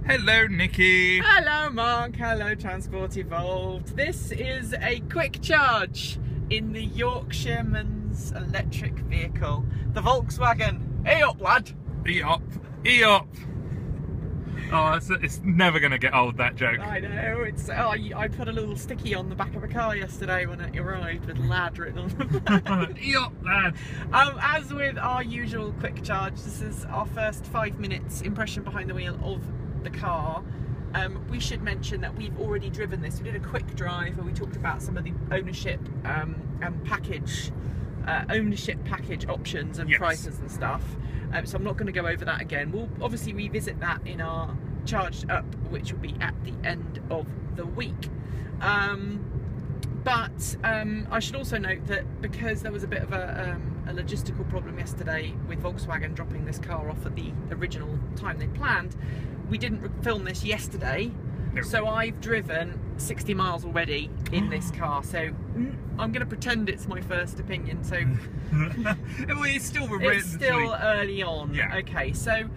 Hello, Nikki. Hello, Mark. Hello, Transport Evolved. This is a quick charge in the Yorkshireman's electric vehicle, the Volkswagen. Hey up, lad. E-up. E-up. Oh, it's never going to get old, that joke. I know. I put a little sticky on the back of a car yesterday when it arrived with lad written on the back. E-up, lad. As with our usual quick charge, this is our first 5 minutes impression behind the wheel of the car. We should mention that we've already driven this. We did a quick drive where we talked about some of the ownership and package options and prices and stuff. So I'm not going to go over that again. We'll obviously revisit that in our Charged Up, which will be at the end of the week. But I should also note that because there was a bit of a logistical problem yesterday with Volkswagen dropping this car off at the original time they planned, we didn't film this yesterday. No. So I've driven 60 miles already in this car. So I'm going to pretend it's my first opinion. So It's still early on. Yeah. Okay, so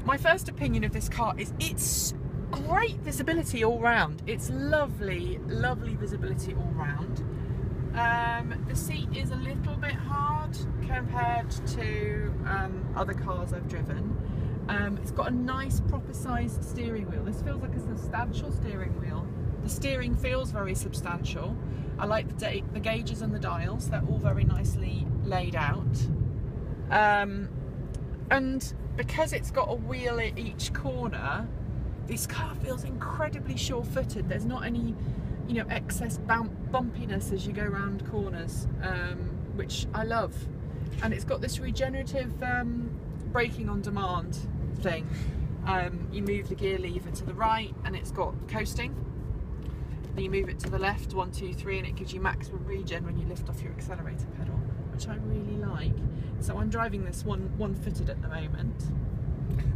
my first opinion of this car is it's great visibility all round. It's lovely, lovely visibility all round. The seat is a little bit hard compared to other cars I've driven. It's got a nice proper sized steering wheel. This feels like a substantial steering wheel. The steering feels very substantial. I like the gauges and the dials. They're all very nicely laid out. And because it's got a wheel at each corner, this car feels incredibly sure-footed. There's not any, excess bumpiness as you go around corners, which I love. And it's got this regenerative braking on demand thing. You move the gear lever to the right and it's got coasting. Then you move it to the left, 1, 2, 3, and it gives you maximum regen when you lift off your accelerator pedal, which I really like. So I'm driving this one-footed at the moment.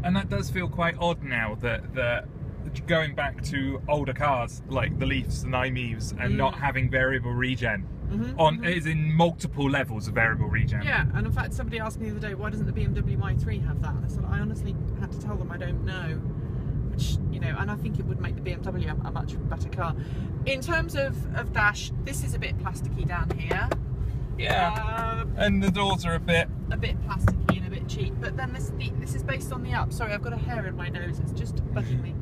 And that does feel quite odd now that going back to older cars like the Leafs and IMEVs and not having variable regen is in multiple levels of variable regen. Yeah, and in fact somebody asked me the other day, why doesn't the BMW i3 have that? And I said I honestly had to tell them I don't know. Which, and I think it would make the BMW a much better car. In terms of dash, this is a bit plasticky down here. Yeah, and the doors are a bit plasticky and a bit cheap. But then this is based on the up. Sorry, I've got a hair in my nose. It's just bugging me.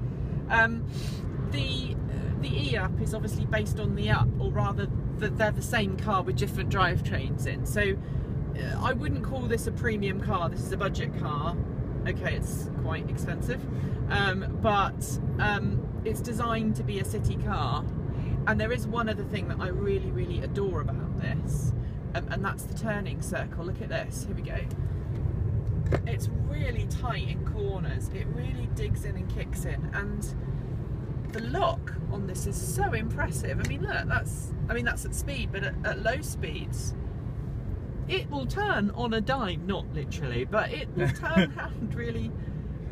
The e-up is obviously based on the up, or rather, they're the same car with different drivetrains in. So I wouldn't call this a premium car. This is a budget car. Okay, it's quite expensive, but it's designed to be a city car. And there is one other thing that I really, really adore about this, and that's the turning circle. Look at this. Here we go. It's really tight in corners. It really digs in and kicks in, and the lock on this is so impressive. I mean, look, that's at speed, but at low speeds, it will turn on a dime, not literally, but it will turn around really,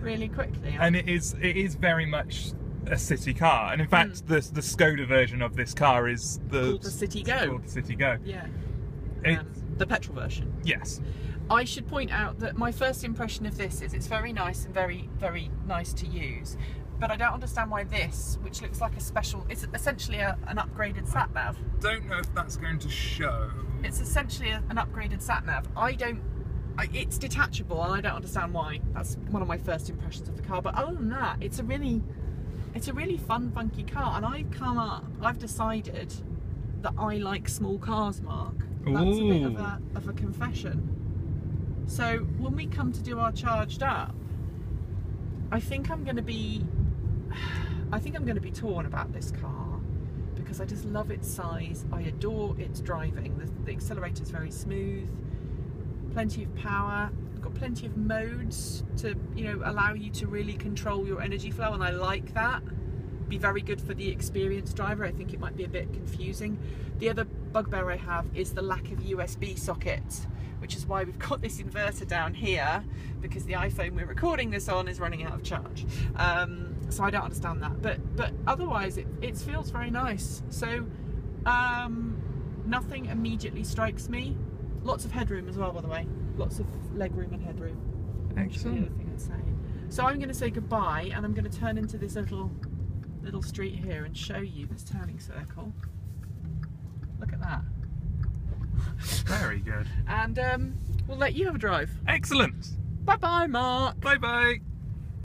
really quickly. And it is very much a city car. And in fact, the Skoda version of this car is called the City Go. Yeah. The petrol version. Yes. I should point out that my first impression of this is it's very nice and very, very nice to use. But I don't understand why this, which looks like it's essentially an upgraded sat-nav. Don't know if that's going to show. It's essentially an upgraded sat-nav. It's detachable and I don't understand why. That's one of my first impressions of the car. But other than that, it's a really fun, funky car. And I've decided that I like small cars, Mark. That's a bit of a confession. So when we come to do our Charged Up, I think I'm going to be torn about this car because I just love its size. I adore its driving. The accelerator is very smooth, plenty of power. You've got plenty of modes to allow you to really control your energy flow, and I like that. Be very good for the experienced driver. I think it might be a bit confusing. The other bugbear I have is the lack of USB sockets, which is why we've got this inverter down here, because the iPhone we're recording this on is running out of charge. So I don't understand that, but otherwise it feels very nice. So nothing immediately strikes me. Lots of headroom as well, by the way. Lots of legroom and headroom. Excellent. That's the other thing I'd say. So I'm going to say goodbye, and I'm going to turn into this little street here and show you this turning circle. Look at that. Very good. And we'll let you have a drive. Excellent. Bye bye, Mark. Bye bye.